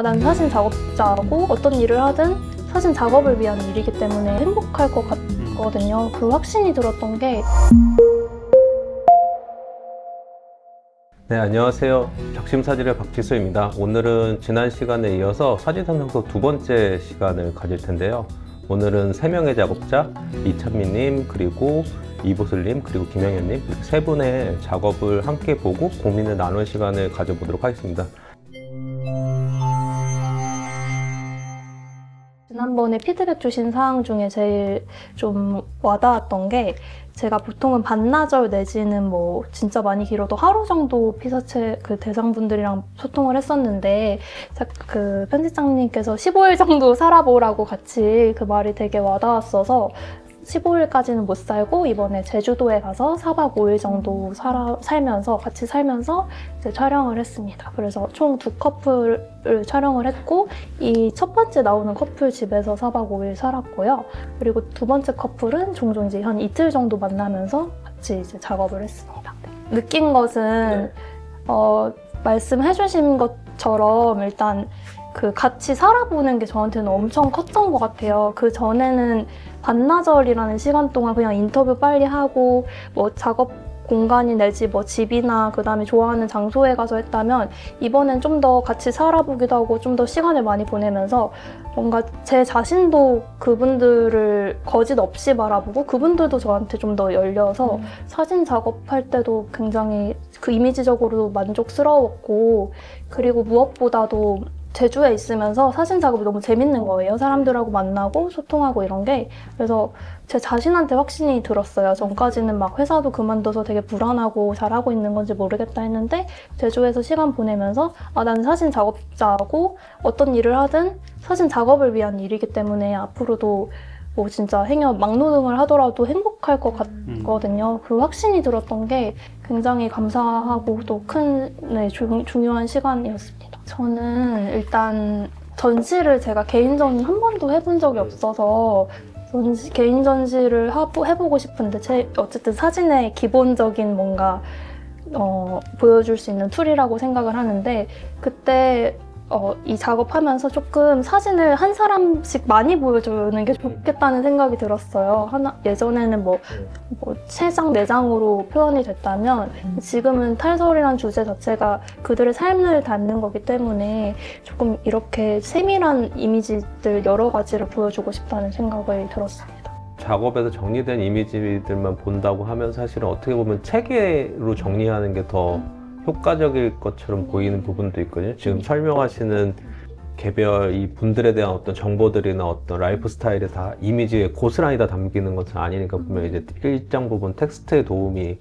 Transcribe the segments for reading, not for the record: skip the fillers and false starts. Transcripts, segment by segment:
난 사진 작업자고 어떤 일을 하든 사진 작업을 위한 일이기 때문에 행복할 것 같거든요. 그 확신이 들었던 게 네, 안녕하세요. 격심사진의 박지수입니다. 오늘은 지난 시간에 이어서 사진 상상소 두 번째 시간을 가질 텐데요. 오늘은 3명의 작업자, 이찬미님, 그리고 이보슬님, 그리고 김영현님 이렇게 세 분의 작업을 함께 보고 고민을 나눌 시간을 가져보도록 하겠습니다. 지난번에 피드백 주신 사항 중에 제일 좀 와닿았던 게 제가 보통은 반나절 내지는 뭐 진짜 많이 길어도 하루 정도 피사체 그 대상분들이랑 소통을 했었는데 그 편집장님께서 15일 정도 살아보라고 같이 그 말이 되게 와닿았어서 15일까지는 못 살고 이번에 제주도에 가서 4박 5일 정도 살면서 같이 살면서 이제 촬영을 했습니다. 그래서 총 2커플을 촬영을 했고 이 첫 번째 나오는 커플 집에서 4박 5일 살았고요. 그리고 두 번째 커플은 종종 이제 한 이틀 정도 만나면서 같이 이제 작업을 했습니다. 느낀 것은 말씀해주신 것처럼 일단 그 같이 살아보는 게 저한테는 엄청 컸던 것 같아요. 그 전에는 반나절이라는 시간 동안 그냥 인터뷰 빨리 하고 뭐 작업 공간이 내지 뭐 집이나 그 다음에 좋아하는 장소에 가서 했다면 이번엔 좀 더 같이 살아보기도 하고 좀 더 시간을 많이 보내면서 뭔가 제 자신도 그분들을 거짓 없이 바라보고 그분들도 저한테 좀 더 열려서 사진 작업할 때도 굉장히 그 이미지적으로 만족스러웠고 그리고 무엇보다도 제주에 있으면서 사진 작업이 너무 재밌는 거예요. 사람들하고 만나고 소통하고 이런 게. 그래서 제 자신한테 확신이 들었어요. 전까지는 막 회사도 그만둬서 되게 불안하고 잘하고 있는 건지 모르겠다 했는데 제주에서 시간 보내면서 나는 사진 작업자고 어떤 일을 하든 사진 작업을 위한 일이기 때문에 앞으로도 뭐 진짜 행여 막노동을 하더라도 행복할 것 같거든요. 그 확신이 들었던 게 굉장히 감사하고 또 큰 중요한 시간이었습니다. 저는 일단 전시를 제가 개인전 한 번도 해본 적이 없어서 개인 전시를 해보고 싶은데 어쨌든 사진의 기본적인 뭔가 보여줄 수 있는 툴이라고 생각을 하는데 그때 이 작업하면서 조금 사진을 한 사람씩 많이 보여주는 게 좋겠다는 생각이 들었어요. 예전에는 뭐 3장, 4장으로 표현이 됐다면 지금은 탈설이라는 주제 자체가 그들의 삶을 담는 거기 때문에 조금 이렇게 세밀한 이미지들 여러 가지를 보여주고 싶다는 생각이 들었습니다. 작업에서 정리된 이미지들만 본다고 하면 사실은 어떻게 보면 체계로 정리하는 게 더 효과적일 것처럼 보이는 부분도 있거든요. 지금 설명하시는 개별 이 분들에 대한 어떤 정보들이나 어떤 라이프 스타일이 다 이미지에 고스란히 다 담기는 것은 아니니까 보면 이제 일정 부분 텍스트의 도움이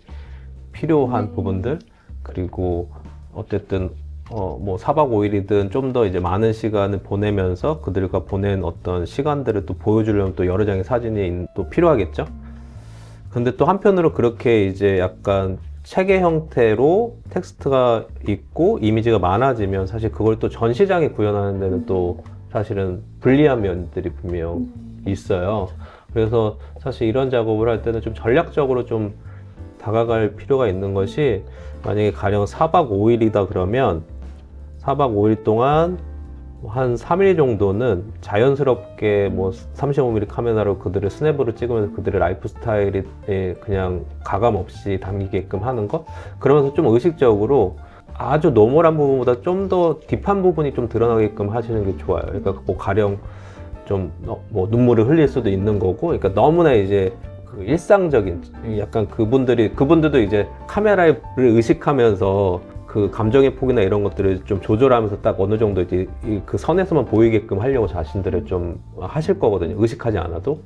필요한 부분들 그리고 어쨌든 뭐 4박 5일이든 좀 더 이제 많은 시간을 보내면서 그들과 보낸 어떤 시간들을 또 보여주려면 또 여러 장의 사진이 또 필요하겠죠. 근데 또 한편으로 그렇게 이제 약간 체계 형태로 텍스트가 있고 이미지가 많아지면 사실 그걸 또 전시장에 구현하는 데는 또 사실은 불리한 면들이 분명 있어요. 그래서 사실 이런 작업을 할 때는 좀 전략적으로 좀 다가갈 필요가 있는 것이 만약에 가령 4박 5일이다 그러면 4박 5일 동안 한 3일 정도는 자연스럽게 뭐 35mm 카메라로 그들의 스냅으로 찍으면서 그들의 라이프 스타일이 그냥 가감 없이 담기게끔 하는 것 그러면서 좀 의식적으로 아주 노멀한 부분보다 좀 더 딥한 부분이 좀 드러나게끔 하시는 게 좋아요. 그러니까 뭐 가령 좀 뭐 눈물을 흘릴 수도 있는 거고 그러니까 너무나 이제 그 일상적인 약간 그분들도 이제 카메라를 의식하면서 그 감정의 폭이나 이런 것들을 좀 조절하면서 딱 어느 정도 이제 그 선에서만 보이게끔 하려고 자신들을 좀 하실 거거든요. 의식하지 않아도.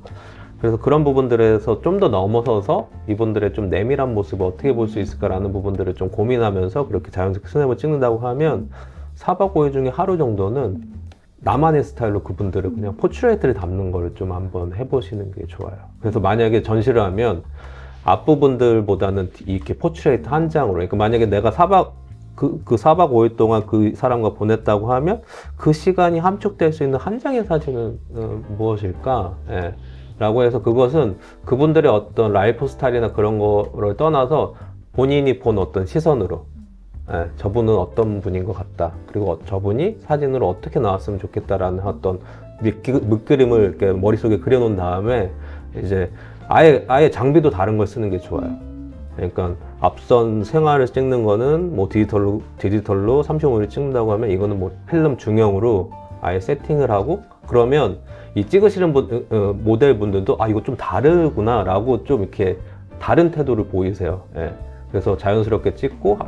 그래서 그런 부분들에서 좀 더 넘어서서 이분들의 좀 내밀한 모습을 어떻게 볼 수 있을까라는 부분들을 좀 고민하면서 그렇게 자연스럽게 스냅을 찍는다고 하면 4박 5일 중에 하루 정도는 나만의 스타일로 그분들을 그냥 포트레이트를 담는 거를 좀 한번 해보시는 게 좋아요. 그래서 만약에 전시를 하면 앞부분들보다는 이렇게 포트레이트 한 장으로 그러니까 만약에 내가 4박 5일 동안 그 사람과 보냈다고 하면 그 시간이 함축될 수 있는 한 장의 사진은 무엇일까? 예. 라고 해서 그것은 그분들의 어떤 라이프 스타일이나 그런 거를 떠나서 본인이 본 어떤 시선으로 예, 저분은 어떤 분인 것 같다. 그리고 저분이 사진으로 어떻게 나왔으면 좋겠다라는 어떤 밑그림을 이렇게 머릿속에 그려놓은 다음에 이제 아예 장비도 다른 걸 쓰는 게 좋아요. 그러니까 앞선 생활을 찍는 거는 뭐 디지털로 35mm 찍는다고 하면 이거는 뭐 필름 중형으로 아예 세팅을 하고, 그러면 이 찍으시는 모델 분들도 아 이거 좀 다르구나 라고 좀 이렇게 다른 태도를 보이세요. 예. 그래서 자연스럽게 찍고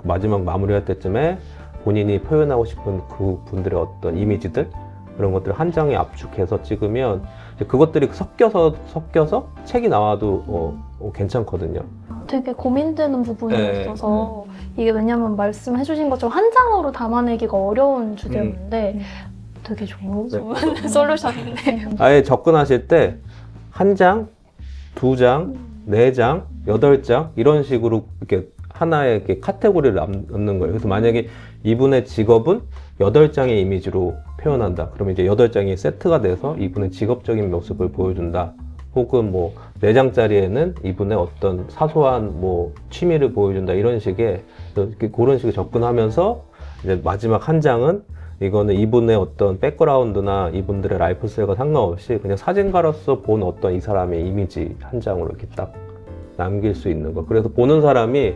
마지막 마무리할 때쯤에 본인이 표현하고 싶은 그 분들의 어떤 이미지들, 그런 것들을 한 장에 압축해서 찍으면 이제 그것들이 섞여서 책이 나와도 괜찮거든요. 되게 고민되는 부분이었어서 이게 왜냐면 말씀해주신 것처럼 한 장으로 담아내기가 어려운 주제였는데 되게 좋은 솔루션인데. 아예 접근하실 때 한 장, 두 장, 네 장, 8장 이런 식으로 이렇게 하나의 이렇게 카테고리를 넣는 거예요. 그래서 만약에 이분의 직업은 8장의 이미지로 표현한다. 그러면 이제 8장이 세트가 돼서 이분의 직업적인 모습을 보여준다. 혹은 뭐 4장짜리에는 이분의 어떤 사소한 뭐 취미를 보여준다. 이런 식의 그런 식으로 접근하면서 이제 마지막 한 장은 이거는 이분의 어떤 백그라운드나 이분들의 라이프 스타일과 상관없이 그냥 사진가로서 본 어떤 이 사람의 이미지 한 장으로 이렇게 딱 남길 수 있는 거. 그래서 보는 사람이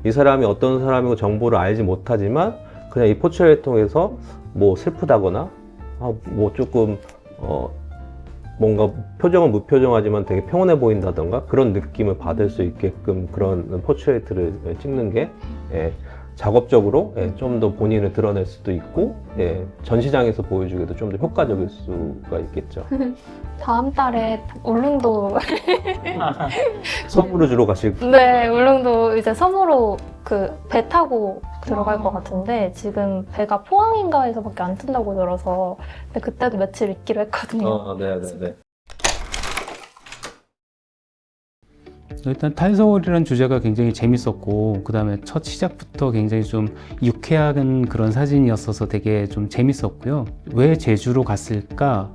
이 사람이 어떤 사람이고 정보를 알지 못하지만 그냥 이 포트레이를 통해서 뭐 슬프다거나 뭐 조금 뭔가 표정은 무표정하지만 되게 평온해 보인다던가 그런 느낌을 받을 수 있게끔 그런 포트레이트를 찍는 게 작업적으로 좀 더 본인을 드러낼 수도 있고 전시장에서 보여주기도 좀 더 효과적일 수가 있겠죠. 다음 달에 울릉도 선물을 주러 가실 네, 울릉도 이제 섬으로 그 배 타고 들어갈 것 같은데 지금 배가 포항인가에서밖에 안 뜬다고 들어서 근데 그때도 며칠 있기로 했거든요. 네네네. 일단 탈서울이라는 주제가 굉장히 재밌었고 그 다음에 첫 시작부터 굉장히 좀 유쾌한 그런 사진이었어서 되게 좀 재밌었고요. 왜 제주로 갔을까?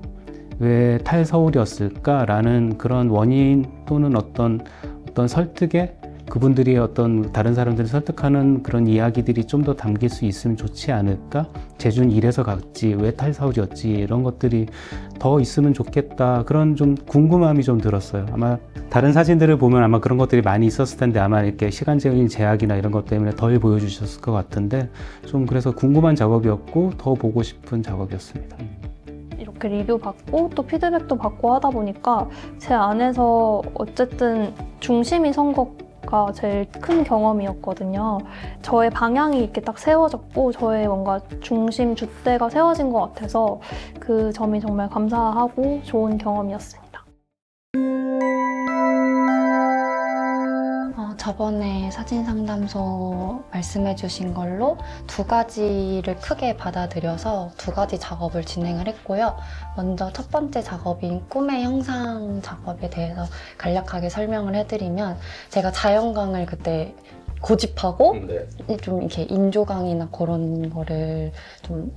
왜 탈서울이었을까? 라는 그런 원인 또는 어떤 설득에 그분들이 어떤 다른 사람들을 설득하는 그런 이야기들이 좀 더 담길 수 있으면 좋지 않을까? 제주는 이래서 갔지, 왜 탈서울이었지, 이런 것들이 더 있으면 좋겠다. 그런 좀 궁금함이 좀 들었어요. 아마 다른 사진들을 보면 아마 그런 것들이 많이 있었을 텐데 아마 이렇게 시간적인 제약이나 이런 것 때문에 덜 보여주셨을 것 같은데 좀 그래서 궁금한 작업이었고 더 보고 싶은 작업이었습니다. 이렇게 리뷰 받고 또 피드백도 받고 하다 보니까 제 안에서 어쨌든 중심이 선 것가 제일 큰 경험이었거든요. 저의 방향이 이렇게 딱 세워졌고 저의 뭔가 중심 줏대가 세워진 것 같아서 그 점이 정말 감사하고 좋은 경험이었습니다. 저번에 사진상담소 말씀해주신 걸로 2가지를 크게 받아들여서 2가지 작업을 진행을 했고요. 먼저 첫 번째 작업인 꿈의 형상 작업에 대해서 간략하게 설명을 해드리면 제가 자연광을 그때 고집하고 좀 이렇게 인조광이나 그런 거를 좀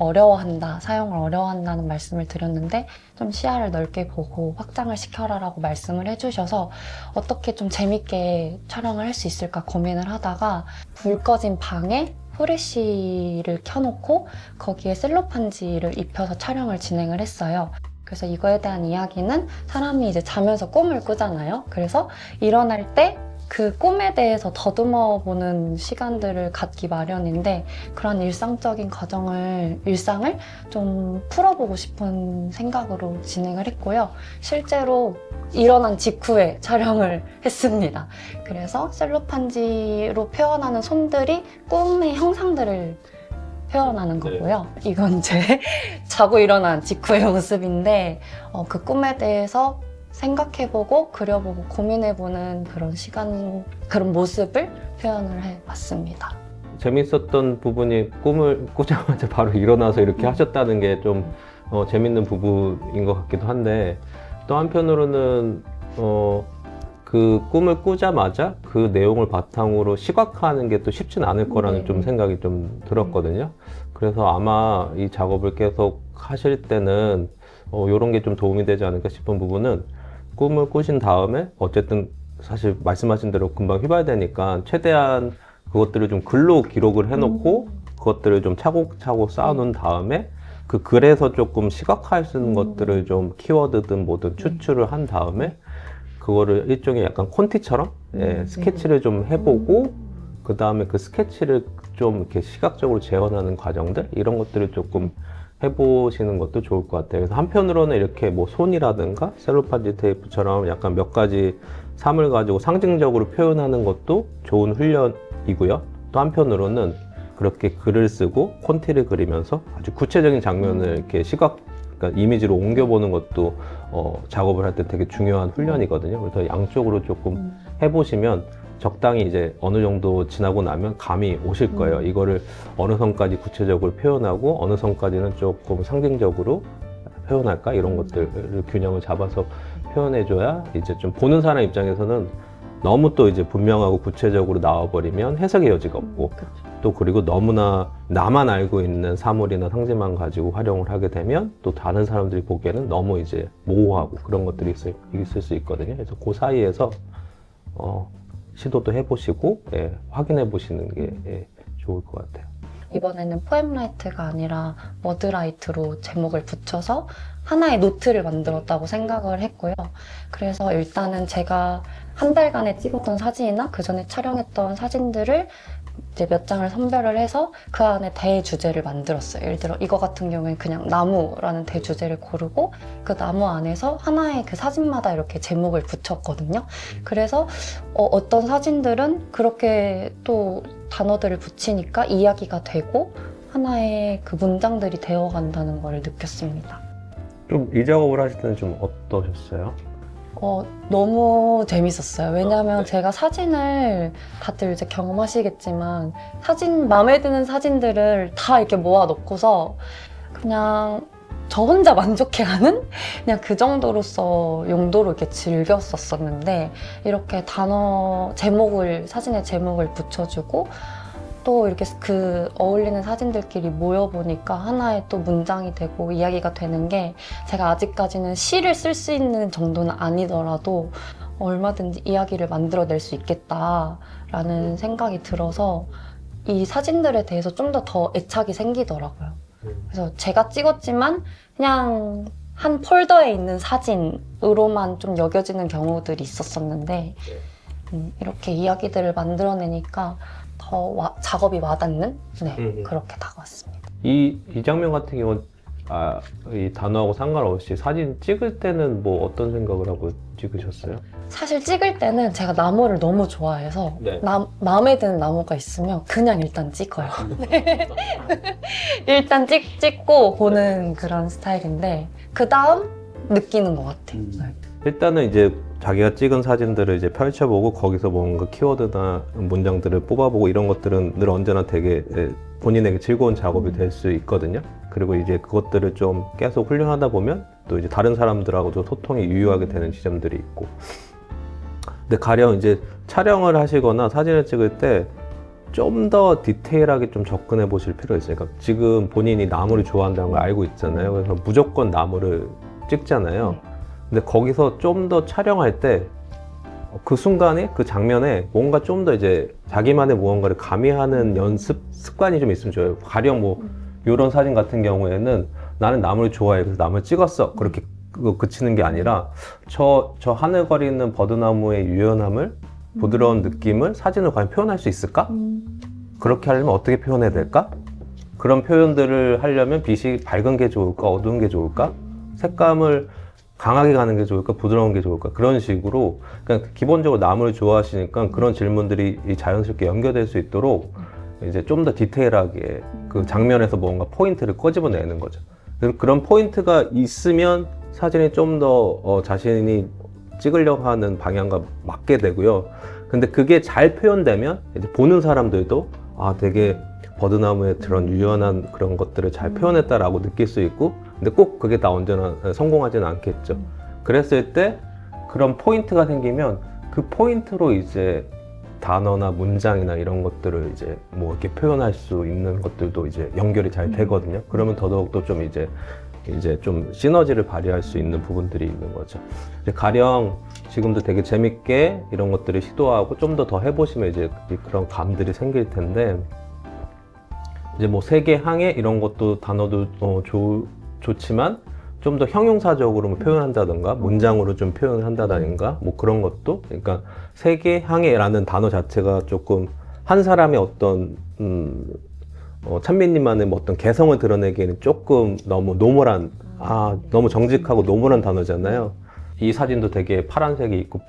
사용을 어려워한다는 말씀을 드렸는데 좀 시야를 넓게 보고 확장을 시켜라라고 말씀을 해주셔서 어떻게 좀 재밌게 촬영을 할 수 있을까 고민을 하다가 불 꺼진 방에 후레쉬를 켜놓고 거기에 셀로판지를 입혀서 촬영을 진행을 했어요. 그래서 이거에 대한 이야기는 사람이 이제 자면서 꿈을 꾸잖아요. 그래서 일어날 때 그 꿈에 대해서 더듬어 보는 시간들을 갖기 마련인데 그런 일상적인 일상을 좀 풀어보고 싶은 생각으로 진행을 했고요. 실제로 일어난 직후에 촬영을 했습니다. 그래서 셀로판지로 표현하는 손들이 꿈의 형상들을 표현하는 거고요. 이건 제 자고 일어난 직후의 모습인데 그 꿈에 대해서 생각해보고 그려보고 고민해보는 그런 그런 모습을 표현을 해봤습니다. 재밌었던 부분이 꿈을 꾸자마자 바로 일어나서 이렇게 하셨다는 게 좀 재밌는 부분인 것 같기도 한데 또 한편으로는 그 꿈을 꾸자마자 그 내용을 바탕으로 시각화하는 게 또 쉽진 않을 거라는 좀 생각이 좀 들었거든요. 그래서 아마 이 작업을 계속 하실 때는 이런 게 좀 도움이 되지 않을까 싶은 부분은 꿈을 꾸신 다음에 어쨌든 사실 말씀하신 대로 금방 휘발되니까 최대한 그것들을 좀 글로 기록을 해놓고 그것들을 좀 차곡차곡 쌓아놓은 다음에 그 글에서 조금 시각화할 수 있는 것들을 좀 키워드든 뭐든 추출을 한 다음에 그거를 일종의 약간 콘티처럼 스케치를 좀 해보고 그 다음에 그 스케치를 좀 이렇게 시각적으로 재현하는 과정들 이런 것들을 조금 해보시는 것도 좋을 것 같아요. 그래서 한편으로는 이렇게 뭐 손이라든가 셀로판지 테이프처럼 약간 몇 가지 삶을 가지고 상징적으로 표현하는 것도 좋은 훈련이고요. 또 한편으로는 그렇게 글을 쓰고 콘티를 그리면서 아주 구체적인 장면을 이렇게 그러니까 이미지로 옮겨보는 것도 작업을 할 때 되게 중요한 훈련이거든요. 그래서 양쪽으로 조금 해보시면 적당히 이제 어느 정도 지나고 나면 감이 오실 거예요. 이거를 어느 선까지 구체적으로 표현하고 어느 선까지는 조금 상징적으로 표현할까 이런 것들을 균형을 잡아서 표현해줘야 이제 좀 보는 사람 입장에서는 너무 또 이제 분명하고 구체적으로 나와버리면 해석의 여지가 없고 또 그리고 너무나 나만 알고 있는 사물이나 상징만 가지고 활용을 하게 되면 또 다른 사람들이 보기에는 너무 이제 모호하고 그런 것들이 있을 수 있거든요. 그래서 그 사이에서 시도도 해보시고 확인해 보시는 게 좋을 것 같아요. 이번에는 포엠라이트가 아니라 워드라이트로 제목을 붙여서 하나의 노트를 만들었다고 생각을 했고요. 그래서 일단은 제가 한 달간에 찍었던 사진이나 그 전에 촬영했던 사진들을 이제 몇 장을 선별을 해서 그 안에 대주제를 만들었어요. 예를 들어 이거 같은 경우에 그냥 나무라는 대주제를 고르고 그 나무 안에서 하나의 그 사진마다 이렇게 제목을 붙였거든요. 그래서 어떤 사진들은 그렇게 또 단어들을 붙이니까 이야기가 되고 하나의 그 문장들이 되어간다는 걸 느꼈습니다. 좀 이 작업을 하실 때는 좀 어떠셨어요? 너무 재밌었어요. 왜냐하면 네. 제가 사진을 다들 이제 경험하시겠지만 마음에 드는 사진들을 다 이렇게 모아 놓고서 그냥 저 혼자 만족해하는 그냥 그 정도로서 용도로 이렇게 즐겼었었는데 이렇게 사진의 제목을 붙여주고 또 이렇게 그 어울리는 사진들끼리 모여보니까 하나의 또 문장이 되고 이야기가 되는 게 제가 아직까지는 시를 쓸 수 있는 정도는 아니더라도 얼마든지 이야기를 만들어낼 수 있겠다라는 생각이 들어서 이 사진들에 대해서 좀 더 애착이 생기더라고요. 그래서 제가 찍었지만 그냥 한 폴더에 있는 사진으로만 좀 여겨지는 경우들이 있었었는데 이렇게 이야기들을 만들어내니까 더 작업이 와닿는 그렇게 다가왔습니다. 이 장면 같은 경우는 이 단어하고 상관없이 사진 찍을 때는 뭐 어떤 생각을 하고 찍으셨어요? 사실 찍을 때는 제가 나무를 너무 좋아해서 네. 마음에 드는 나무가 있으면 그냥 일단 찍어요. 일단 찍고 보는 그런 스타일인데 그 다음 느끼는 것 같아요. 일단은 이제 자기가 찍은 사진들을 이제 펼쳐보고 거기서 뭔가 키워드나 문장들을 뽑아보고 이런 것들은 늘 언제나 되게 본인에게 즐거운 작업이 될 수 있거든요. 그리고 이제 그것들을 좀 계속 훈련하다 보면 또 이제 다른 사람들하고도 소통이 유효하게 되는 지점들이 있고. 근데 가령 이제 촬영을 하시거나 사진을 찍을 때 좀 더 디테일하게 좀 접근해 보실 필요가 있어요. 그러니까 지금 본인이 나무를 좋아한다는 걸 알고 있잖아요. 그래서 무조건 나무를 찍잖아요. 근데 거기서 좀 더 촬영할 때 그 순간에 그 장면에 뭔가 좀 더 이제 자기만의 무언가를 가미하는 연습 습관이 좀 있으면 좋아요. 가령 뭐 이런 사진 같은 경우에는 나는 나무를 좋아해 그래서 나무를 찍었어 그렇게 그치는 게 아니라 저 하늘거리는 버드나무의 유연함을 부드러운 느낌을 사진으로 과연 표현할 수 있을까? 그렇게 하려면 어떻게 표현해야 될까? 그런 표현들을 하려면 빛이 밝은 게 좋을까? 어두운 게 좋을까? 색감을 강하게 가는 게 좋을까? 부드러운 게 좋을까? 그런 식으로 그냥 기본적으로 나무를 좋아하시니까 그런 질문들이 자연스럽게 연결될 수 있도록 이제 좀 더 디테일하게 그 장면에서 뭔가 포인트를 꺼집어내는 거죠. 그런 포인트가 있으면 사진이 좀 더 자신이 찍으려고 하는 방향과 맞게 되고요. 근데 그게 잘 표현되면 이제 보는 사람들도 되게 버드나무의 그런 유연한 그런 것들을 잘 표현했다라고 느낄 수 있고, 근데 꼭 그게 다 언제나 성공하지는 않겠죠. 그랬을 때 그런 포인트가 생기면 그 포인트로 이제 단어나 문장이나 이런 것들을 이제 뭐 이렇게 표현할 수 있는 것들도 이제 연결이 잘 되거든요. 그러면 더더욱 좀 이제 좀 시너지를 발휘할 수 있는 부분들이 있는 거죠. 이제 가령 지금도 되게 재밌게 이런 것들을 시도하고 좀 더 해보시면 이제 그런 감들이 생길 텐데, 이제 뭐 세계 항해 이런 것도 단어도 좋지만 좀 더 형용사적으로 뭐 표현한다던가 문장으로 좀 표현을 한다든가 뭐 그런 것도, 그러니까 세계 항해라는 단어 자체가 조금 한 사람의 어떤 찬미님만의 뭐 어떤 개성을 드러내기에는 조금 너무 노멀한, 너무 정직하고 노멀한 단어잖아요. 이 사진도 되게 파란색이 있고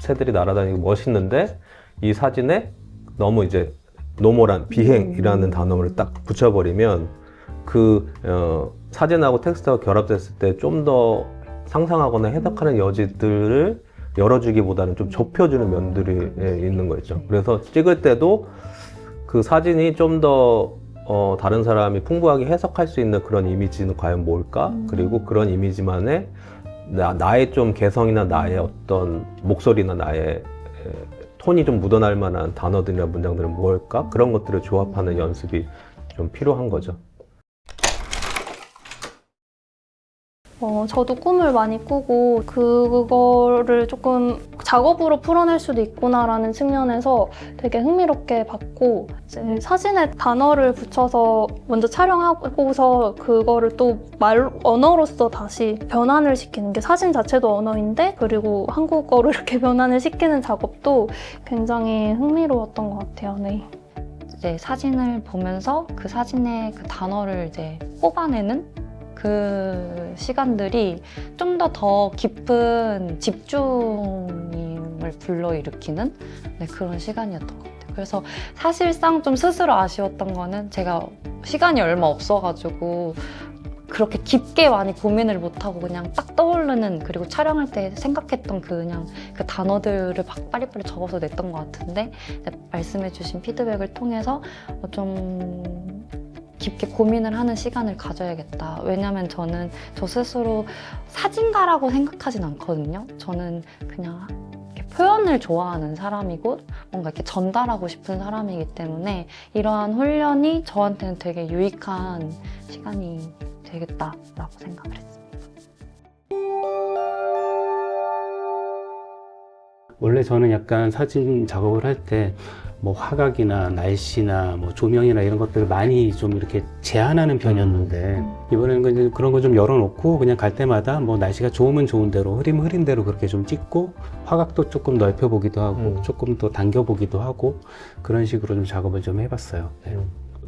새들이 날아다니고 멋있는데, 이 사진에 너무 이제 노멀한 비행이라는 단어를 딱 붙여버리면 그 사진하고 텍스트가 결합됐을 때 좀 더 상상하거나 해석하는 여지들을 열어주기보다는 좀 좁혀주는 면들이 있는 거죠. 그래서 찍을 때도 그 사진이 좀 더 다른 사람이 풍부하게 해석할 수 있는 그런 이미지는 과연 뭘까? 그리고 그런 이미지만의 나의 좀 개성이나 나의 어떤 목소리나 나의 톤이 좀 묻어날 만한 단어들이나 문장들은 뭘까? 그런 것들을 조합하는 연습이 좀 필요한 거죠. 저도 꿈을 많이 꾸고 그거를 조금 작업으로 풀어낼 수도 있구나라는 측면에서 되게 흥미롭게 봤고, 이제 사진에 단어를 붙여서 먼저 촬영하고서 그거를 또 언어로서 다시 변환을 시키는 게, 사진 자체도 언어인데 그리고 한국어로 이렇게 변환을 시키는 작업도 굉장히 흥미로웠던 것 같아요. 네. 이제 사진을 보면서 그 사진의 그 단어를 이제 뽑아내는 그 시간들이 좀 더 깊은 집중을 불러일으키는 그런 시간이었던 것 같아요. 그래서 사실상 좀 스스로 아쉬웠던 거는 제가 시간이 얼마 없어가지고 그렇게 깊게 많이 고민을 못하고 그냥 딱 떠오르는, 그리고 촬영할 때 생각했던 그냥 그 단어들을 막 빨리빨리 적어서 냈던 것 같은데, 말씀해주신 피드백을 통해서 좀 깊게 고민을 하는 시간을 가져야겠다. 왜냐면 저는 저 스스로 사진가라고 생각하진 않거든요. 저는 그냥 이렇게 표현을 좋아하는 사람이고 뭔가 이렇게 전달하고 싶은 사람이기 때문에 이러한 훈련이 저한테는 되게 유익한 시간이 되겠다라고 생각을 했습니다. 원래 저는 약간 사진 작업을 할 때 뭐 화각이나 날씨나 뭐 조명이나 이런 것들을 많이 좀 이렇게 제한하는 편이었는데, 이번에는 그런 거 좀 열어놓고 그냥 갈 때마다 뭐 날씨가 좋으면 좋은 대로, 흐리면 흐린 대로 그렇게 좀 찍고, 화각도 조금 넓혀보기도 하고 조금 더 당겨보기도 하고, 그런 식으로 좀 작업을 좀 해봤어요. 네.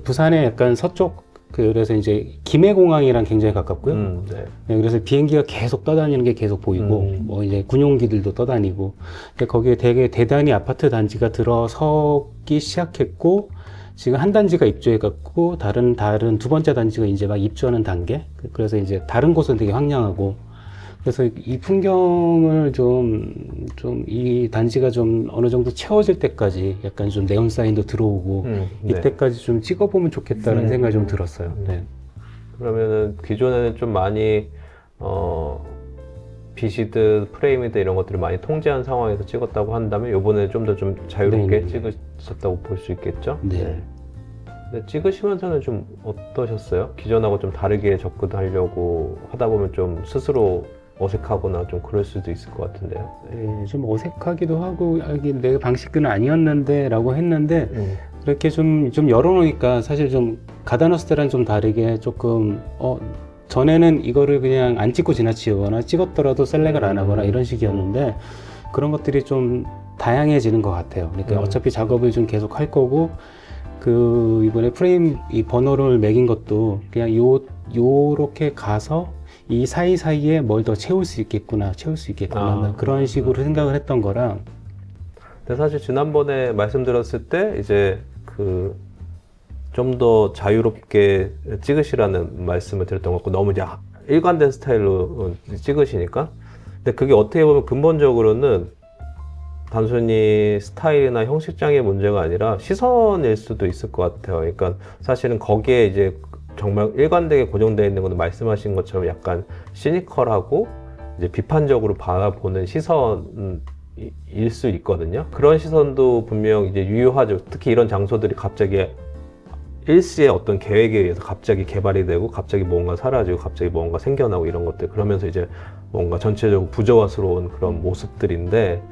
부산의 약간 서쪽, 그래서 이제 김해공항이랑 굉장히 가깝고요. 네. 네, 그래서 비행기가 계속 떠다니는 게 계속 보이고, 뭐 이제 군용기들도 떠다니고, 근데 거기에 되게 대단히 아파트 단지가 들어서기 시작했고, 지금 한 단지가 입주해갖고, 다른 두 번째 단지가 이제 막 입주하는 단계? 그래서 이제 다른 곳은 되게 황량하고, 그래서 이 풍경을 이 단지가 좀 어느 정도 채워질 때까지 약간 좀 네온 사인도 들어오고, 네. 이때까지 좀 찍어보면 좋겠다는 생각이 좀 들었어요. 네. 그러면은 기존에는 좀 많이 빛이든 프레임이든 이런 것들을 많이 통제한 상황에서 찍었다고 한다면, 이번에 좀 더 좀 자유롭게 네네. 찍으셨다고 볼 수 있겠죠? 네. 근데 찍으시면서는 좀 어떠셨어요? 기존하고 좀 다르게 접근하려고 하다 보면 좀 스스로 어색하거나 좀 그럴 수도 있을 것 같은데요. 네, 좀 어색하기도 하고, 이게 내 방식은 아니었는데 라고 했는데, 그렇게 좀 열어놓으니까 사실 좀 가다 넣었을 때랑 좀 다르게 조금 전에는 이거를 그냥 안 찍고 지나치거나 찍었더라도 셀렉을 안 하거나 이런 식이었는데, 그런 것들이 좀 다양해지는 것 같아요. 그러니까 어차피 작업을 좀 계속 할 거고, 이번에 프레임 이 번호를 매긴 것도 그냥 요렇게 가서 이 사이사이에 뭘 더 채울 수 있겠구나 그런 식으로 생각을 했던 거라. 근데 사실 지난번에 말씀드렸을 때 이제 좀 더 자유롭게 찍으시라는 말씀을 드렸던 것 같고, 너무 이제 일관된 스타일로 찍으시니까. 근데 그게 어떻게 보면 근본적으로는 단순히 스타일이나 형식장의 문제가 아니라 시선일 수도 있을 것 같아요. 그러니까 사실은 거기에 이제 정말 일관되게 고정되어 있는 것은 말씀하신 것처럼 약간 시니컬하고 이제 비판적으로 바라보는 시선일 수 있거든요. 그런 시선도 분명 이제 유효하죠. 특히 이런 장소들이 갑자기 일시의 어떤 계획에 의해서 갑자기 개발이 되고 갑자기 뭔가 사라지고 갑자기 뭔가 생겨나고 이런 것들 그러면서 이제 뭔가 전체적으로 부조화스러운 그런 모습들인데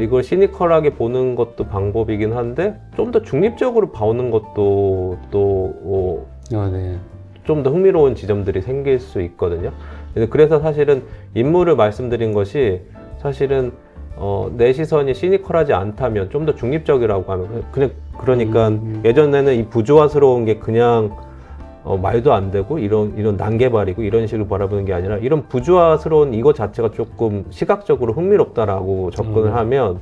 이걸 시니컬하게 보는 것도 방법이긴 한데 좀 더 중립적으로 보는 것도 또 네. 좀 더 흥미로운 지점들이 생길 수 있거든요. 그래서 사실은 인물을 말씀드린 것이 사실은 내 시선이 시니컬하지 않다면 좀 더 중립적이라고 하면 그냥 그러니까 예전에는 이 부조화스러운 게 그냥 말도 안 되고 이런 난개발이고 이런 식으로 바라보는 게 아니라 이런 부조화스러운 이것 자체가 조금 시각적으로 흥미롭다라고 접근을 하면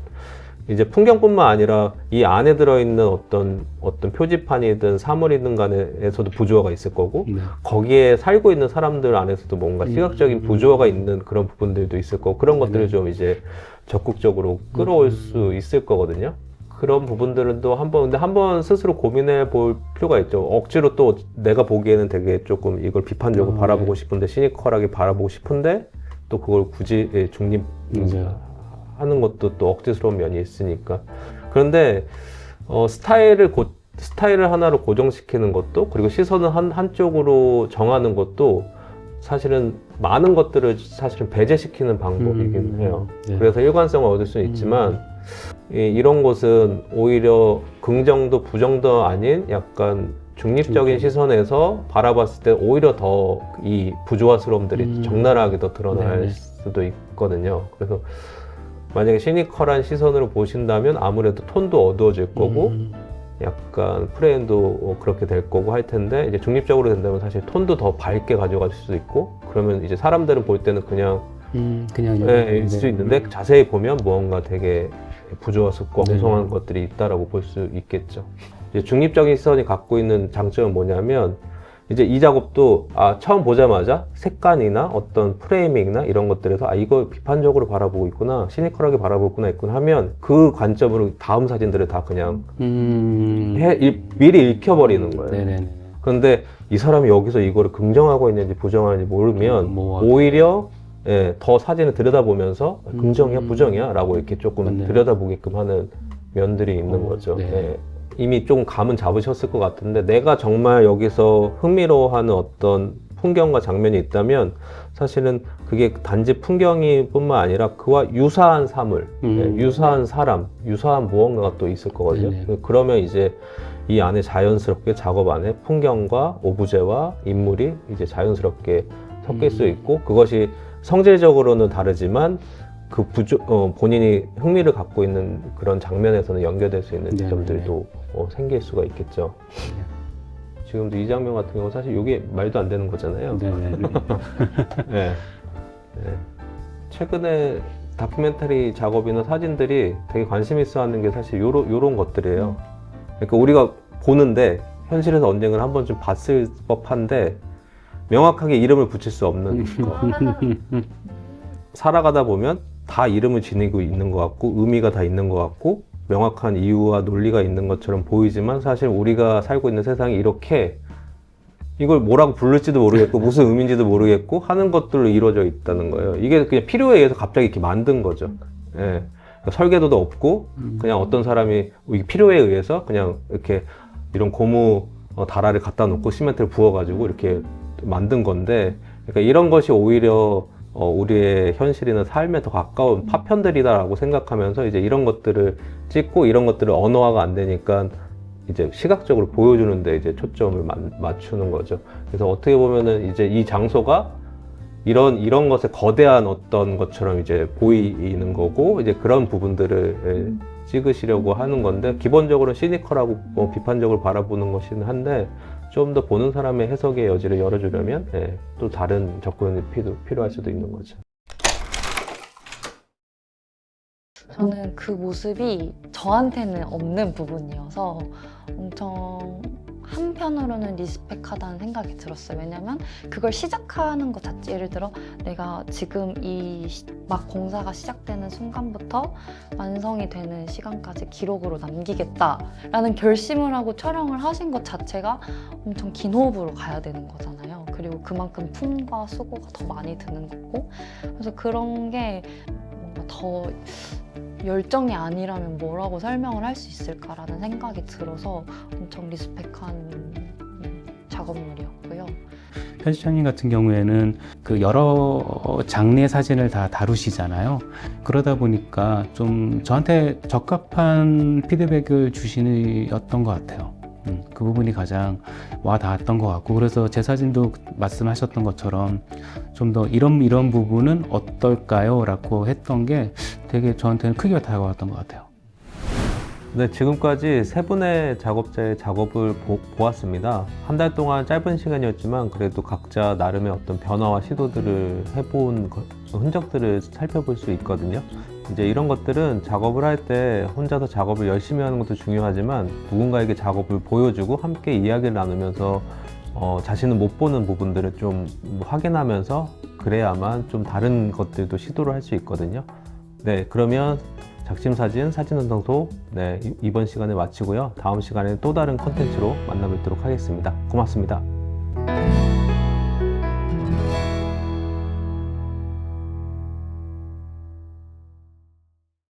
이제 풍경뿐만 아니라 이 안에 들어있는 어떤 표지판이든 사물이든 간에서도 부조화가 있을 거고 네. 거기에 살고 있는 사람들 안에서도 뭔가 시각적인 부조화가 있는 그런 부분들도 있을 거고 그런 것들을 좀 이제 적극적으로 끌어올 수 있을 거거든요. 그런 부분들은 또 한번 스스로 고민해 볼 필요가 있죠. 억지로 또 내가 보기에는 되게 조금 이걸 비판적으로 바라보고 싶은데 시니컬하게 바라보고 싶은데 또 그걸 굳이 중립 하는 것도 또 억지스러운 면이 있으니까. 그런데 스타일을 하나로 고정시키는 것도 그리고 시선을 한쪽으로 정하는 것도 사실은 많은 것들을 사실은 배제시키는 방법이긴 해요. 네. 그래서 일관성을 얻을 수는 있지만 이런 곳은 오히려 긍정도 부정도 아닌 약간 중립적인 시선에서 바라봤을 때 오히려 더 이 부조화스러움들이 적나라하게 더 드러날 수도 있거든요. 그래서 만약에 시니컬한 시선으로 보신다면 아무래도 톤도 어두워질 거고 약간 프레임도 그렇게 될 거고 할 텐데 이제 중립적으로 된다면 사실 톤도 더 밝게 가져갈 수도 있고 그러면 이제 사람들은 볼 때는 그냥 일 수 있는데 자세히 보면 무언가 되게 부조화스럽고 엉성한 것들이 있다라고 볼 수 있겠죠. 이제 중립적인 시선이 갖고 있는 장점은 뭐냐면 이제 이 작업도 처음 보자마자 색감이나 어떤 프레이밍이나 이런 것들에서 이거 비판적으로 바라보고 있구나 시니컬하게 바라보고 있구나 하면 그 관점으로 다음 사진들을 다 그냥 미리 읽혀버리는 거예요. 네네네. 그런데 이 사람이 여기서 이거를 긍정하고 있는지 부정하는지 모르면 오히려 더 사진을 들여다보면서 긍정이야 부정이야 라고 이렇게 조금 들여다보게끔 하는 면들이 있는 거죠. 네. 이미 좀 감은 잡으셨을 것 같은데 내가 정말 여기서 흥미로워하는 어떤 풍경과 장면이 있다면 사실은 그게 단지 풍경이 뿐만 아니라 그와 유사한 사물, 유사한 사람, 유사한 무언가가 또 있을 거거든요. 그러면 이제 이 안에 자연스럽게 작업 안에 풍경과 오브제와 인물이 이제 자연스럽게 섞일 수 있고 그것이 성질적으로는 다르지만 그 본인이 흥미를 갖고 있는 그런 장면에서는 연결될 수 있는 지점들도 생길 수가 있겠죠. 지금도 이 장면 같은 경우 사실 이게 말도 안 되는 거잖아요. 네. 최근에 다큐멘터리 작업이나 사진들이 되게 관심 있어 하는 게 사실 요런 것들이에요. 그러니까 우리가 보는데 현실에서 언젠가 한 번쯤 봤을 법한데 명확하게 이름을 붙일 수 없는 거. 살아가다 보면 다 이름을 지니고 있는 것 같고 의미가 다 있는 것 같고 명확한 이유와 논리가 있는 것처럼 보이지만 사실 우리가 살고 있는 세상이 이렇게 이걸 뭐라고 부를지도 모르겠고 무슨 의미인지도 모르겠고 하는 것들로 이루어져 있다는 거예요. 이게 그냥 필요에 의해서 갑자기 이렇게 만든 거죠. 그러니까 설계도도 없고 그냥 어떤 사람이 필요에 의해서 그냥 이렇게 이런 고무 다라를 갖다 놓고 시멘트를 부어가지고 이렇게 만든 건데 그러니까 이런 것이 오히려 우리의 현실이나 삶에 더 가까운 파편들이다라고 생각하면서 이제 이런 것들을 찍고 이런 것들을 언어화가 안 되니까 이제 시각적으로 보여주는데 이제 초점을 맞추는 거죠. 그래서 어떻게 보면은 이제 이 장소가 이런 것에 거대한 어떤 것처럼 이제 보이는 거고 이제 그런 부분들을 찍으시려고 하는 건데 기본적으로 시니컬하고 비판적으로 바라보는 것이긴 한데 좀 더 보는 사람의 해석의 여지를 열어주려면 또 다른 접근이 필요할 수도 있는 거죠. 저는 그 모습이 저한테는 없는 부분이어서 엄청 한편으로는 리스펙하다는 생각이 들었어요. 왜냐면 그걸 시작하는 것 자체, 예를 들어 내가 지금 이 막 공사가 시작되는 순간부터 완성이 되는 시간까지 기록으로 남기겠다라는 결심을 하고 촬영을 하신 것 자체가 엄청 긴 호흡으로 가야 되는 거잖아요. 그리고 그만큼 품과 수고가 더 많이 드는 거고, 그래서 그런 게 뭔가 더 열정이 아니라면 뭐라고 설명을 할 수 있을까라는 생각이 들어서 엄청 리스펙한 편집장님 같은 경우에는 그 여러 장르의 사진을 다 다루시잖아요. 그러다 보니까 좀 저한테 적합한 피드백을 주시였던 것 같아요. 그 부분이 가장 와 닿았던 것 같고, 그래서 제 사진도 말씀하셨던 것처럼 좀 더 이런 부분은 어떨까요? 라고 했던 게 되게 저한테는 크게 다가왔던 것 같아요. 네, 지금까지 세 분의 작업자의 작업을 보았습니다. 한 달 동안 짧은 시간이었지만 그래도 각자 나름의 어떤 변화와 시도들을 해본 흔적들을 살펴볼 수 있거든요. 이제 이런 것들은 작업을 할 때 혼자서 작업을 열심히 하는 것도 중요하지만 누군가에게 작업을 보여주고 함께 이야기를 나누면서 자신은 못 보는 부분들을 좀 확인하면서 그래야만 좀 다른 것들도 시도를 할 수 있거든요. 네, 그러면 작심사진 사진전당소 이번 시간에 마치고요. 다음 시간에 또 다른 컨텐츠로 만나뵙도록 하겠습니다. 고맙습니다.